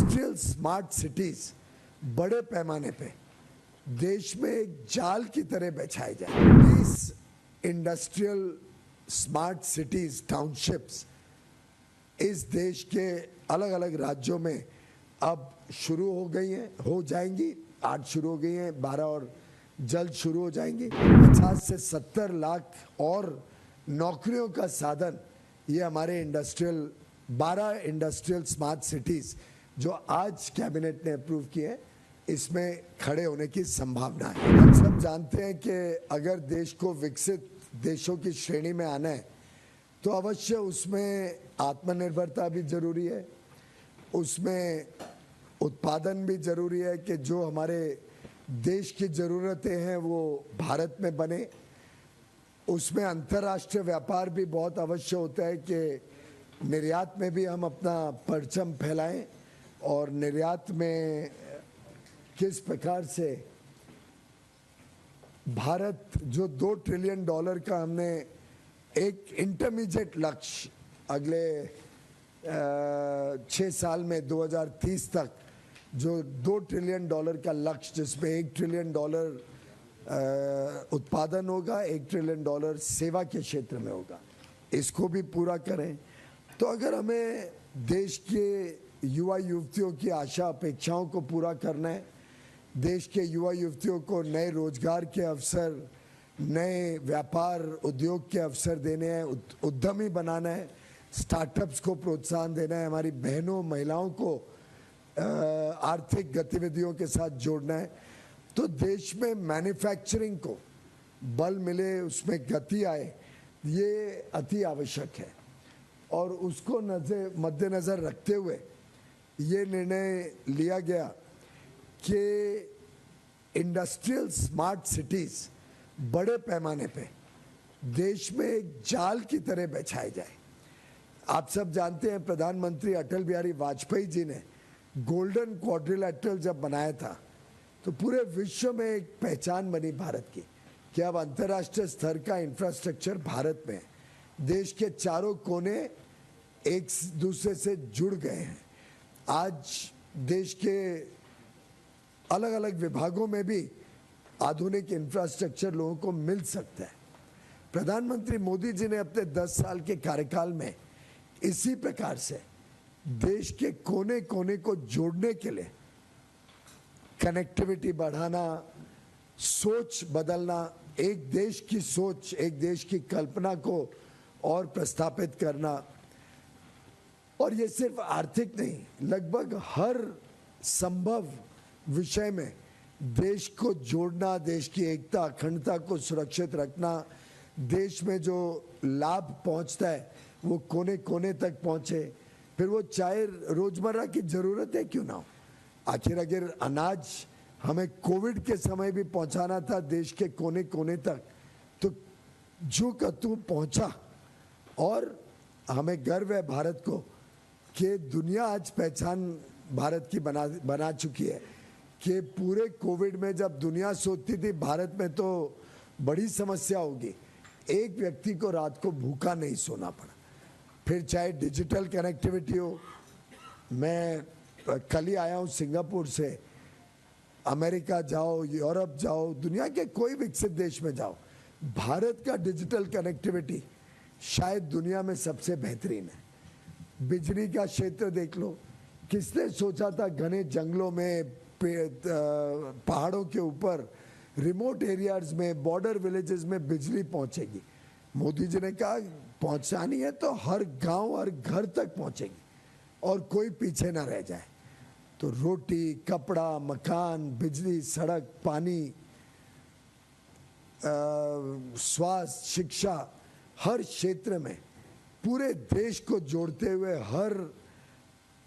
Industrial smart cities बड़े पैमाने पे देश में एक जाल की तरह बिछाए जाए। इस इंडस्ट्रियल स्मार्ट सिटीज टाउनशिप्स इस देश के अलग अलग राज्यों में अब शुरू हो गई हैं, हो जाएंगी। 8 शुरू हो गई हैं, 12 और जल्द शुरू हो जाएंगी। 50 से 70 लाख और नौकरियों का साधन ये हमारे 12 इंडस्ट्रियल स्मार्ट सिटीज जो आज कैबिनेट ने अप्रूव किए, इसमें खड़े होने की संभावना है। हम सब जानते हैं कि अगर देश को विकसित देशों की श्रेणी में आना है तो अवश्य उसमें आत्मनिर्भरता भी जरूरी है, उसमें उत्पादन भी जरूरी है कि जो हमारे देश की ज़रूरतें हैं वो भारत में बने। उसमें अंतर्राष्ट्रीय व्यापार भी बहुत अवश्य होता है कि निर्यात में भी हम अपना परचम फैलाएं और निर्यात में किस प्रकार से भारत जो $2 ट्रिलियन का हमने एक इंटरमीडिएट लक्ष्य अगले 6 साल में 2030 तक जो $2 ट्रिलियन का लक्ष्य, जिसमें $1 ट्रिलियन उत्पादन होगा, $1 ट्रिलियन सेवा के क्षेत्र में होगा, इसको भी पूरा करें। तो अगर हमें देश के युवा युवतियों की आशा अपेक्षाओं को पूरा करना है, देश के युवा युवतियों को नए रोजगार के अवसर, नए व्यापार उद्योग के अवसर देने हैं, उद्यमी बनाना है, स्टार्टअप्स को प्रोत्साहन देना है, हमारी बहनों महिलाओं को आर्थिक गतिविधियों के साथ जोड़ना है, तो देश में मैन्युफैक्चरिंग को बल मिले, उसमें गति आए, ये अति आवश्यक है। और उसको मद्देनज़र रखते हुए ये निर्णय लिया गया कि इंडस्ट्रियल स्मार्ट सिटीज बड़े पैमाने पे देश में एक जाल की तरह बिछाए जाए। आप सब जानते हैं प्रधानमंत्री अटल बिहारी वाजपेयी जी ने गोल्डन क्वाड्रिलेटरल जब बनाया था तो पूरे विश्व में एक पहचान बनी भारत की कि अब अंतर्राष्ट्रीय स्तर का इंफ्रास्ट्रक्चर भारत में है। देश के चारों कोने एक दूसरे से जुड़ गए हैं। आज देश के अलग अलग विभागों में भी आधुनिक इंफ्रास्ट्रक्चर लोगों को मिल सकता है। प्रधानमंत्री मोदी जी ने अपने 10 साल के कार्यकाल में इसी प्रकार से देश के कोने कोने को जोड़ने के लिए कनेक्टिविटी बढ़ाना, सोच बदलना, एक देश की सोच, एक देश की कल्पना को और प्रस्थापित करना। और ये सिर्फ आर्थिक नहीं, लगभग हर संभव विषय में देश को जोड़ना, देश की एकता अखंडता को सुरक्षित रखना, देश में जो लाभ पहुंचता है वो कोने कोने तक पहुंचे, फिर वो चाहे रोजमर्रा की जरूरत है क्यों ना हो। आखिर अगर अनाज हमें कोविड के समय भी पहुंचाना था देश के कोने कोने तक, तो जो का तू पहुंचा। और हमें गर्व है भारत को कि दुनिया आज पहचान भारत की बना चुकी है कि पूरे कोविड में जब दुनिया सोचती थी भारत में तो बड़ी समस्या होगी, एक व्यक्ति को रात को भूखा नहीं सोना पड़ा। फिर चाहे डिजिटल कनेक्टिविटी हो, मैं कल ही आया हूँ सिंगापुर से, अमेरिका जाओ, यूरोप जाओ, दुनिया के कोई विकसित देश में जाओ, भारत का डिजिटल कनेक्टिविटी शायद दुनिया में सबसे बेहतरीन है। बिजली का क्षेत्र देख लो, किसने सोचा था घने जंगलों में, पहाड़ों के ऊपर, रिमोट एरियाज में, बॉर्डर विलेजेस में बिजली पहुंचेगी। मोदी जी ने कहा पहुंचानी है तो हर गांव हर घर तक पहुंचेगी और कोई पीछे ना रह जाए। तो रोटी, कपड़ा, मकान, बिजली, सड़क, पानी, स्वास्थ्य, शिक्षा, हर क्षेत्र में पूरे देश को जोड़ते हुए हर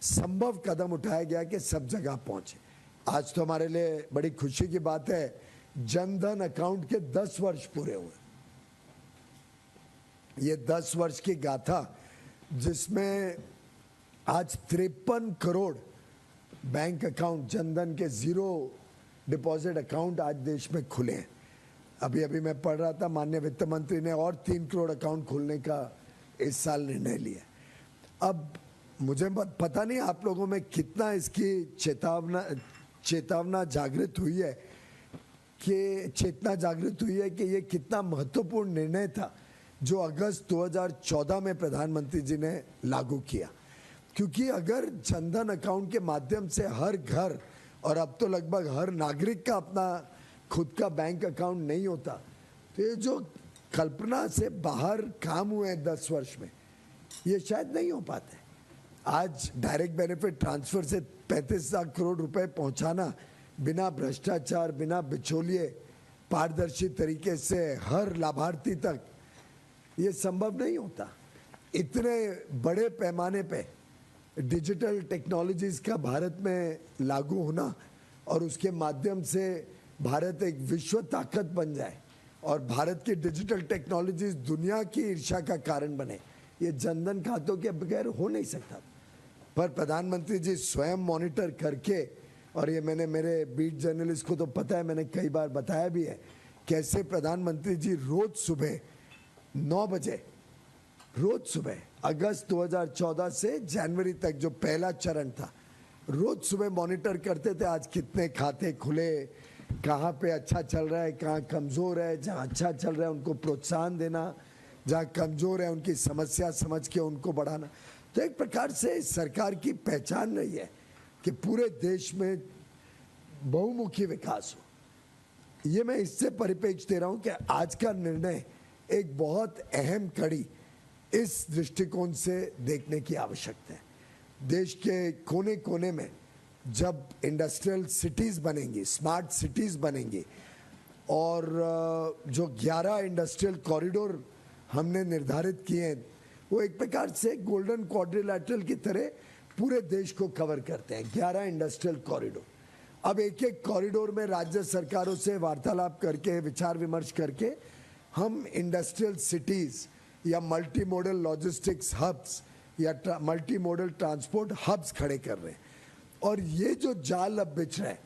संभव कदम उठाया गया कि सब जगह पहुंचे। आज तो हमारे लिए बड़ी खुशी की बात है, जनधन अकाउंट के 10 वर्ष पूरे हुए। ये 10 वर्ष की गाथा जिसमें आज 53 करोड़ बैंक अकाउंट, जनधन के 0 डिपॉजिट अकाउंट आज देश में खुले हैं। अभी मैं पढ़ रहा था, माननीय वित्त मंत्री ने और 3 करोड़ अकाउंट खोलने का इस साल निर्णय लिया। अब मुझे पता नहीं आप लोगों में कितना इसकी चेतावना जागृत हुई है कि ये कितना महत्वपूर्ण निर्णय था जो अगस्त 2014 में प्रधानमंत्री जी ने लागू किया। क्योंकि अगर जनधन अकाउंट के माध्यम से हर घर और अब तो लगभग हर नागरिक का अपना खुद का बैंक अकाउंट नहीं होता, तो ये जो कल्पना से बाहर काम हुए हैं 10 वर्ष में, ये शायद नहीं हो पाते। आज डायरेक्ट बेनिफिट ट्रांसफर से 35 लाख करोड़ रुपए पहुंचाना बिना भ्रष्टाचार, बिना बिचौलिए, पारदर्शी तरीके से हर लाभार्थी तक, ये संभव नहीं होता। इतने बड़े पैमाने पे डिजिटल टेक्नोलॉजीज का भारत में लागू होना और उसके माध्यम से भारत एक विश्व ताकत बन जाए और भारत की डिजिटल टेक्नोलॉजीज दुनिया की ईर्ष्या का कारण बने, ये जनधन खातों के बगैर हो नहीं सकता। पर प्रधानमंत्री जी स्वयं मॉनिटर करके, और ये मैंने मेरे बीट जर्नलिस्ट को तो पता है, मैंने कई बार बताया भी है, कैसे प्रधानमंत्री जी रोज सुबह 9 बजे, रोज सुबह अगस्त 2014 से जनवरी तक जो पहला चरण था, रोज सुबह मॉनिटर करते थे आज कितने खाते खुले, कहाँ पे अच्छा चल रहा है, कहाँ कमजोर है, जहाँ अच्छा चल रहा है उनको प्रोत्साहन देना, जहाँ कमजोर है उनकी समस्या समझ के उनको बढ़ाना। तो एक प्रकार से सरकार की पहचान रही है कि पूरे देश में बहुमुखी विकास हो। ये मैं इससे परिप्रेक्ष्य दे रहा हूँ कि आज का निर्णय एक बहुत अहम कड़ी इस दृष्टिकोण से देखने की आवश्यकता है। देश के कोने कोने में जब इंडस्ट्रियल सिटीज बनेंगी, स्मार्ट सिटीज बनेंगी, और जो 11 इंडस्ट्रियल कॉरिडोर हमने निर्धारित किए हैं, वो एक प्रकार से गोल्डन क्वाड्रिलैटरल की तरह पूरे देश को कवर करते हैं। 11 इंडस्ट्रियल कॉरिडोर। अब एक एक कॉरिडोर में राज्य सरकारों से वार्तालाप करके, विचार विमर्श करके हम इंडस्ट्रियल सिटीज या मल्टी मॉडल लॉजिस्टिक्स हब्स या मल्टी मॉडल ट्रांसपोर्ट हब्स खड़े कर रहे हैं। और ये जो जाल अब बिछ रहा है,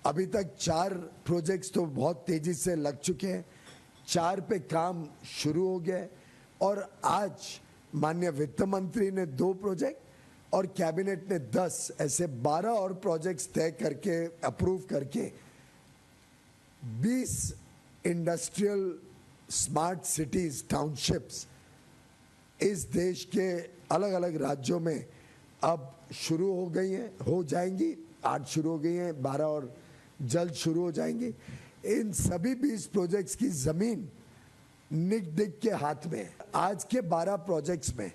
अभी तक 4 प्रोजेक्ट्स तो बहुत तेजी से लग चुके हैं, 4 पे काम शुरू हो गया है, और आज माननीय वित्त मंत्री ने 2 प्रोजेक्ट और कैबिनेट ने 10, ऐसे 12 और प्रोजेक्ट्स तय करके, अप्रूव करके 20 इंडस्ट्रियल स्मार्ट सिटीज, टाउनशिप्स इस देश के अलग अलग राज्यों में अब शुरू हो गई हैं, हो जाएंगी। 8 शुरू हो गई हैं, 12 और जल्द शुरू हो जाएंगी। इन सभी 20 प्रोजेक्ट्स की जमीन निक डिग के हाथ में है। आज के 12 प्रोजेक्ट्स में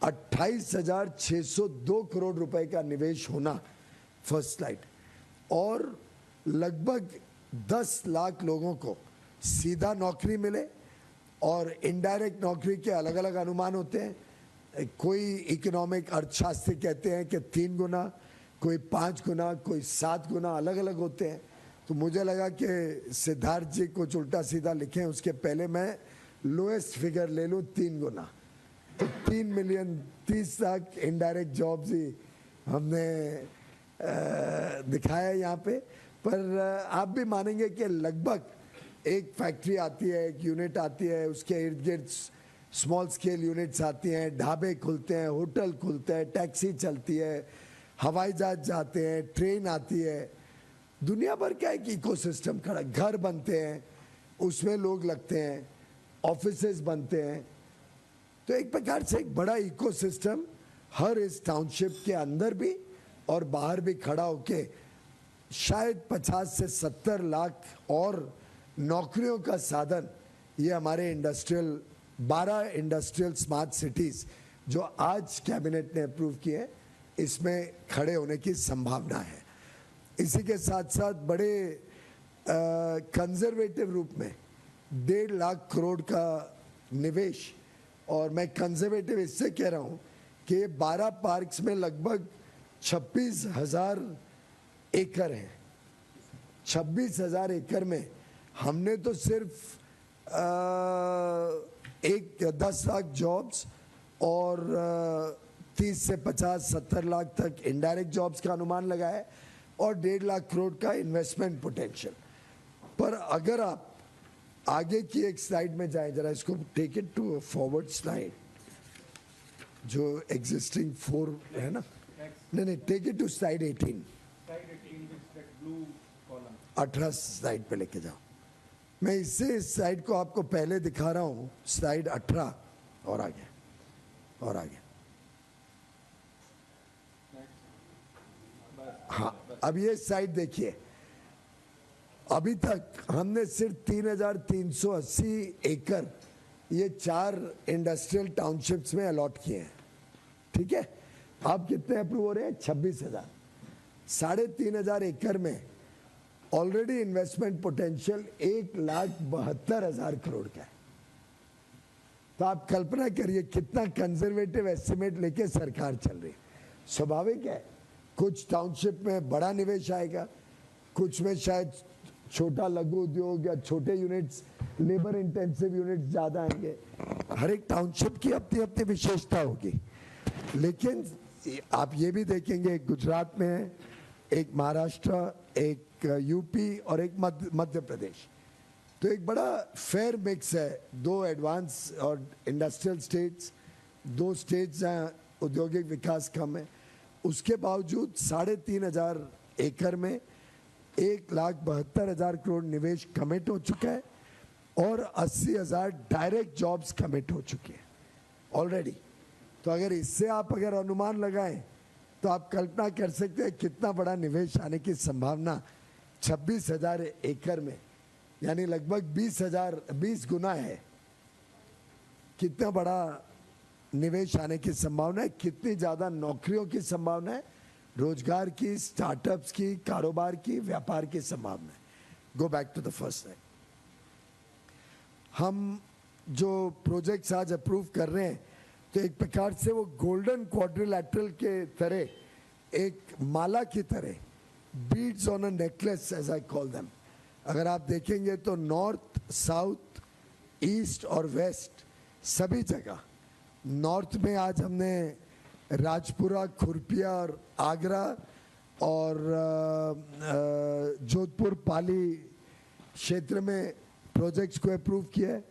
28,602 करोड़ रुपए का निवेश होना, फर्स्ट स्लाइड, और लगभग 10 लाख लोगों को सीधा नौकरी मिले, और इनडायरेक्ट नौकरी के अलग अलग अनुमान होते हैं। कोई इकोनॉमिक अर्थशास्त्री कहते हैं कि 3 गुना, कोई 5 गुना, कोई 7 गुना, अलग अलग होते हैं। तो मुझे लगा कि सिद्धार्थ जी कुछ उल्टा सीधा लिखें, उसके पहले मैं लोएस्ट फिगर ले लूँ, 3 गुना। तो 3 मिलियन 30 लाख इनडायरेक्ट जॉब्स ही हमने दिखाया यहाँ पे। पर आप भी मानेंगे कि लगभग एक फैक्ट्री आती है, एक यूनिट आती है, उसके इर्द गिर्द स्मॉल स्केल यूनिट्स आती हैं, ढाबे खुलते हैं, होटल खुलते हैं, टैक्सी चलती है, हवाई जहाज जाते हैं, ट्रेन आती है, दुनिया भर का एक इकोसिस्टम खड़ा, घर बनते हैं, उसमें लोग लगते हैं, ऑफिसेज बनते हैं। तो एक प्रकार से एक बड़ा इकोसिस्टम हर इस टाउनशिप के अंदर भी और बाहर भी खड़ा होके शायद 50 से 70 लाख और नौकरियों का साधन ये हमारे 12 इंडस्ट्रियल स्मार्ट सिटीज जो आज कैबिनेट ने अप्रूव किए, इसमें खड़े होने की संभावना है। इसी के साथ साथ बड़े कंजर्वेटिव रूप में 1.5 लाख करोड़ का निवेश, और मैं कंजर्वेटिव इससे कह रहा हूँ कि 12 पार्क्स में लगभग 26,000 एकड़ हैं। 26,000 एकड़ में हमने तो सिर्फ 10 लाख जॉब्स और 30 से 50-70 लाख तक इनडायरेक्ट जॉब्स का अनुमान लगाया है, और 1.5 लाख करोड़ का इन्वेस्टमेंट पोटेंशियल। पर अगर आप आगे की एक स्लाइड में जाएं, जरा इसको take it to forward slide. जो एग्जिस्टिंग 4 है ना, नहीं, take it to slide 18, 18 slide पे लेके जाओ। मैं इससे इस स्लाइड को आपको पहले दिखा रहा हूँ, स्लाइड 18 और आगे, और आगे। हाँ, अब ये स्लाइड देखिए, अभी तक हमने सिर्फ 3,380 एकड़ ये 4 इंडस्ट्रियल टाउनशिप्स में अलॉट किए हैं, ठीक है। अब कितने अप्रूव हो रहे हैं? 26,000। 3,500 एकड़ में ऑलरेडी इन्वेस्टमेंट पोटेंशियल 1,72,000 करोड़ का है। तो आप कल्पना करिए कितना कंजर्वेटिव एस्टिमेट लेके सरकार चल रही है। स्वाभाविक है, कुछ टाउनशिप में बड़ा निवेश आएगा, कुछ में शायद छोटा लघु उद्योग या छोटे यूनिट्स, लेबर इंटेंसिव यूनिट्स ज्यादा आएंगे। हर एक टाउनशिप की अपनी अपनी विशेषता होगी। लेकिन आप ये भी देखेंगे, गुजरात में है, एक महाराष्ट्र, एक यूपी और एक मध्य प्रदेश। तो एक बड़ा फेयर मिक्स है, 2 एडवांस और इंडस्ट्रियल स्टेट्स, 2 स्टेट्स जहाँ औद्योगिक विकास कम है। उसके बावजूद 3,500 एकड़ में 1,72,000 करोड़ निवेश कमिट हो चुका है और 80,000 डायरेक्ट जॉब्स कमिट हो चुके हैं ऑलरेडी। तो अगर इससे आप अगर अनुमान लगाएं तो आप कल्पना कर सकते हैं कितना बड़ा निवेश आने की संभावना 26,000 एकड़ में, यानी लगभग 20 गुना है। कितना बड़ा निवेश आने की संभावना है, कितनी ज्यादा नौकरियों की संभावना है, रोजगार की, स्टार्टअप्स की, कारोबार की, व्यापार की संभावना है। Go back to the first slide. हम जो प्रोजेक्ट्स आज अप्रूव कर रहे हैं, तो एक प्रकार से वो गोल्डन क्वाड्रिलैटरल के तरह, एक माला की तरह, beads on a necklace as I call them. अगर आप देखेंगे तो नॉर्थ, साउथ, ईस्ट और वेस्ट सभी जगह, नॉर्थ में आज हमने राजपुरा, खुरपिया और आगरा और जोधपुर, पाली क्षेत्र में प्रोजेक्ट्स को अप्रूव किया है।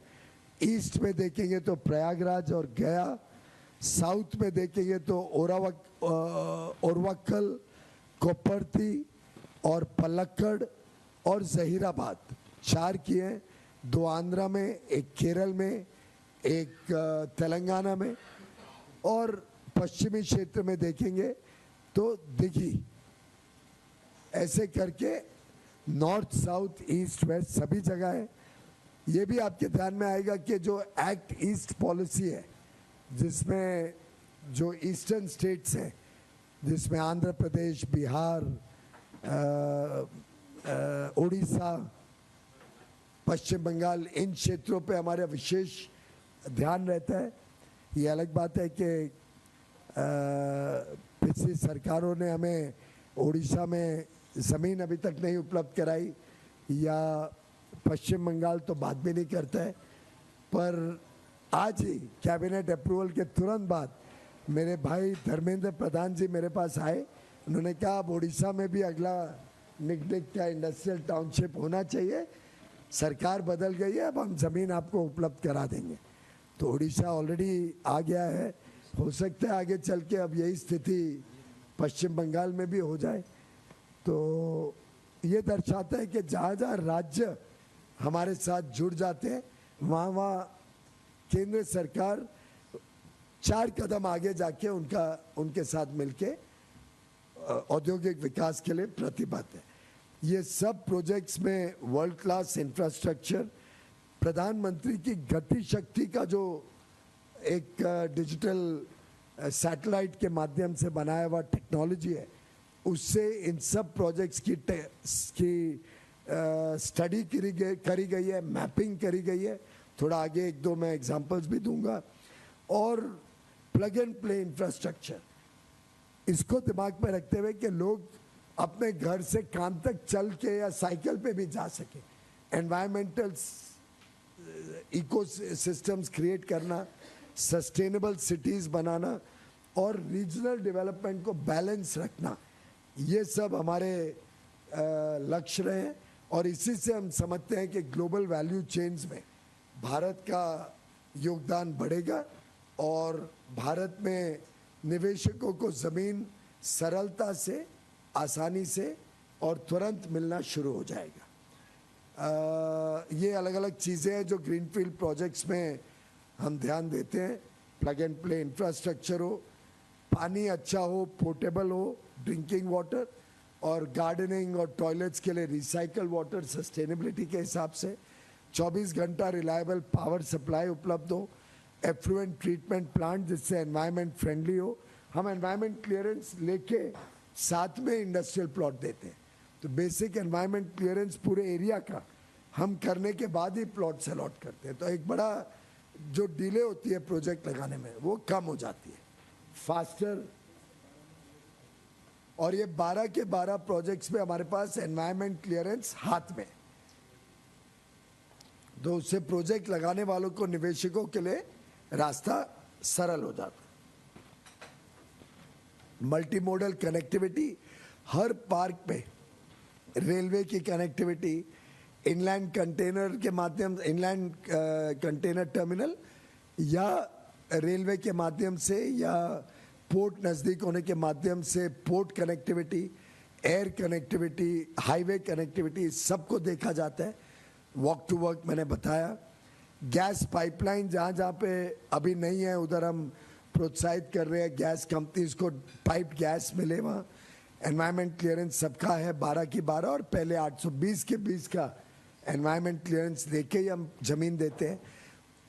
ईस्ट में देखेंगे तो प्रयागराज और गया, साउथ में देखेंगे तो ओरवक्कल, कोप्परती और पलक्कड़ और जहीराबाद, 4 किए हैं। 2 आंध्रा में, एक केरल में, एक तेलंगाना में, और पश्चिमी क्षेत्र में देखेंगे तो दिघी। ऐसे करके नॉर्थ, साउथ, ईस्ट, वेस्ट सभी जगह है। ये भी आपके ध्यान में आएगा कि जो एक्ट ईस्ट पॉलिसी है, जिसमें जो ईस्टर्न स्टेट्स हैं, जिसमें आंध्र प्रदेश, बिहार, उड़ीसा, पश्चिम बंगाल, इन क्षेत्रों पे हमारा विशेष ध्यान रहता है। ये अलग बात है कि पिछली सरकारों ने हमें उड़ीसा में ज़मीन अभी तक नहीं उपलब्ध कराई, या पश्चिम बंगाल तो बात भी नहीं करता है। पर आज ही कैबिनेट अप्रूवल के तुरंत बाद मेरे भाई धर्मेंद्र प्रधान जी मेरे पास आए। उन्होंने कहा अब उड़ीसा में भी अगला निकनिक का इंडस्ट्रियल टाउनशिप होना चाहिए, सरकार बदल गई है, अब हम ज़मीन आपको उपलब्ध करा देंगे। तो उड़ीसा ऑलरेडी आ गया है। हो सकता है आगे चल के अब यही स्थिति पश्चिम बंगाल में भी हो जाए। तो ये दर्शाता है कि जहाँ जहाँ राज्य हमारे साथ जुड़ जाते हैं, वहाँ वहाँ केंद्र सरकार 4 कदम आगे जाके उनके साथ मिलके औद्योगिक विकास के लिए प्रतिबद्ध है। ये सब प्रोजेक्ट्स में वर्ल्ड क्लास इंफ्रास्ट्रक्चर, प्रधानमंत्री की गति शक्ति का जो एक डिजिटल सैटेलाइट के माध्यम से बनाया हुआ टेक्नोलॉजी है, उससे इन सब प्रोजेक्ट्स की स्टडी करी गई है, मैपिंग करी गई है। थोड़ा आगे 1-2 मैं एग्जांपल्स भी दूंगा। और प्लग एंड प्ले इंफ्रास्ट्रक्चर, इसको दिमाग में रखते हुए कि लोग अपने घर से काम तक चल के या साइकिल पे भी जा सके, एनवायरमेंटल इकोसिस्टम्स क्रिएट करना, सस्टेनेबल सिटीज़ बनाना और रीजनल डेवलपमेंट को बैलेंस रखना, ये सब हमारे लक्ष्य रहे हैं। और इसी से हम समझते हैं कि ग्लोबल वैल्यू चेन्स में भारत का योगदान बढ़ेगा और भारत में निवेशकों को ज़मीन सरलता से, आसानी से और तुरंत मिलना शुरू हो जाएगा। ये अलग अलग चीज़ें हैं जो ग्रीनफील्ड प्रोजेक्ट्स में हम ध्यान देते हैं। प्लग एंड प्ले इंफ्रास्ट्रक्चर हो, पानी अच्छा हो, पोर्टेबल हो, ड्रिंकिंग वाटर, और गार्डनिंग और टॉयलेट्स के लिए रिसाइकल वाटर सस्टेनेबिलिटी के हिसाब से, 24 घंटा रिलायबल पावर सप्लाई उपलब्ध हो, एफ्लुएंट ट्रीटमेंट प्लांट जिससे एनवायरनमेंट फ्रेंडली हो। हम एनवायरनमेंट क्लियरेंस लेके साथ में इंडस्ट्रियल प्लॉट देते हैं, तो बेसिक एनवायरनमेंट क्लियरेंस पूरे एरिया का हम करने के बाद ही प्लॉट्स अलॉट करते हैं, तो एक बड़ा जो डिले होती है प्रोजेक्ट लगाने में वो कम हो जाती है, फास्टर। और ये 12 के 12 प्रोजेक्ट्स में हमारे पास एनवायरनमेंट क्लियरेंस हाथ में, तो उससे प्रोजेक्ट लगाने वालों को, निवेशकों के लिए रास्ता सरल हो जाता है। मल्टी मोडल कनेक्टिविटी, हर पार्क में रेलवे की कनेक्टिविटी, इनलैंड कंटेनर के माध्यम, इनलैंड कंटेनर टर्मिनल या रेलवे के माध्यम से या पोर्ट नज़दीक होने के माध्यम से port connectivity, air connectivity, highway connectivity, सबको देखा जाता है। वॉक टू वर्क मैंने बताया। गैस पाइपलाइन जहाँ जहाँ पे अभी नहीं है उधर हम प्रोत्साहित कर रहे हैं गैस कंपनीज को पाइप गैस मिले वहाँ। एनवायरनमेंट क्लियरेंस सबका है 12 की 12, और पहले 820 के 20 का एनवायरनमेंट क्लियरेंस देके ही हम जमीन देते हैं।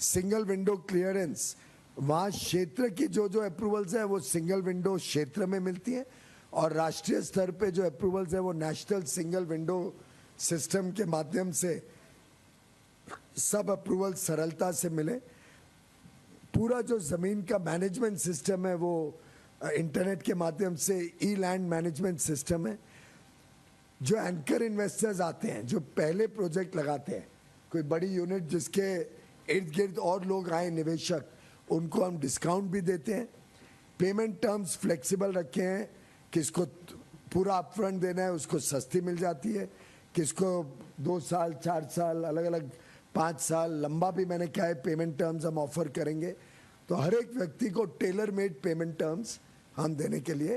सिंगल विंडो क्लियरेंस, वहाँ क्षेत्र की जो जो अप्रूवल्स है वो सिंगल विंडो क्षेत्र में मिलती है, और राष्ट्रीय स्तर पे जो अप्रूवल्स है वो नेशनल सिंगल विंडो सिस्टम के माध्यम से सब अप्रूवल सरलता से मिले। पूरा जो ज़मीन का मैनेजमेंट सिस्टम है वो इंटरनेट के माध्यम से ई लैंड मैनेजमेंट सिस्टम है। जो एंकर इन्वेस्टर्स आते हैं, जो पहले प्रोजेक्ट लगाते हैं, कोई बड़ी यूनिट जिसके इर्द गिर्द और लोग आए निवेशक, उनको हम डिस्काउंट भी देते हैं। पेमेंट टर्म्स फ्लेक्सिबल रखे हैं, किसको पूरा अपफ्रंट देना है उसको सस्ती मिल जाती है, किसको 2 साल 4 साल अलग अलग 5 साल लंबा भी मैंने कहा है पेमेंट टर्म्स हम ऑफर करेंगे। तो हर एक व्यक्ति को टेलर मेड पेमेंट टर्म्स हम देने के लिए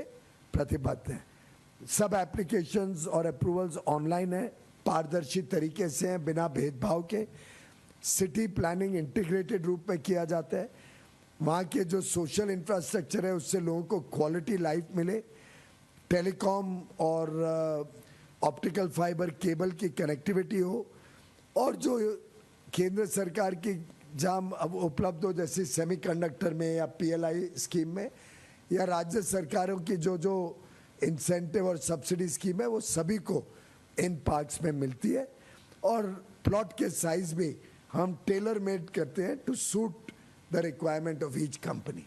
प्रतिबद्ध हैं। सब एप्लीकेशंस और अप्रूवल्स ऑनलाइन है, पारदर्शी तरीके से हैं, बिना भेदभाव के। सिटी प्लानिंग इंटीग्रेटेड रूप में किया जाता है। वहाँ के जो सोशल इंफ्रास्ट्रक्चर है उससे लोगों को क्वालिटी लाइफ मिले। टेलीकॉम और ऑप्टिकल फाइबर केबल की कनेक्टिविटी हो, और जो केंद्र सरकार की जहाँ अब उपलब्ध हो जैसे सेमीकंडक्टर में या पीएलआई स्कीम में, या राज्य सरकारों की जो जो इंसेंटिव और सब्सिडी स्कीम है वो सभी को इन पार्क्स में मिलती है। और प्लॉट के साइज भी हम टेलर मेड करते हैं to suit the requirement of each company.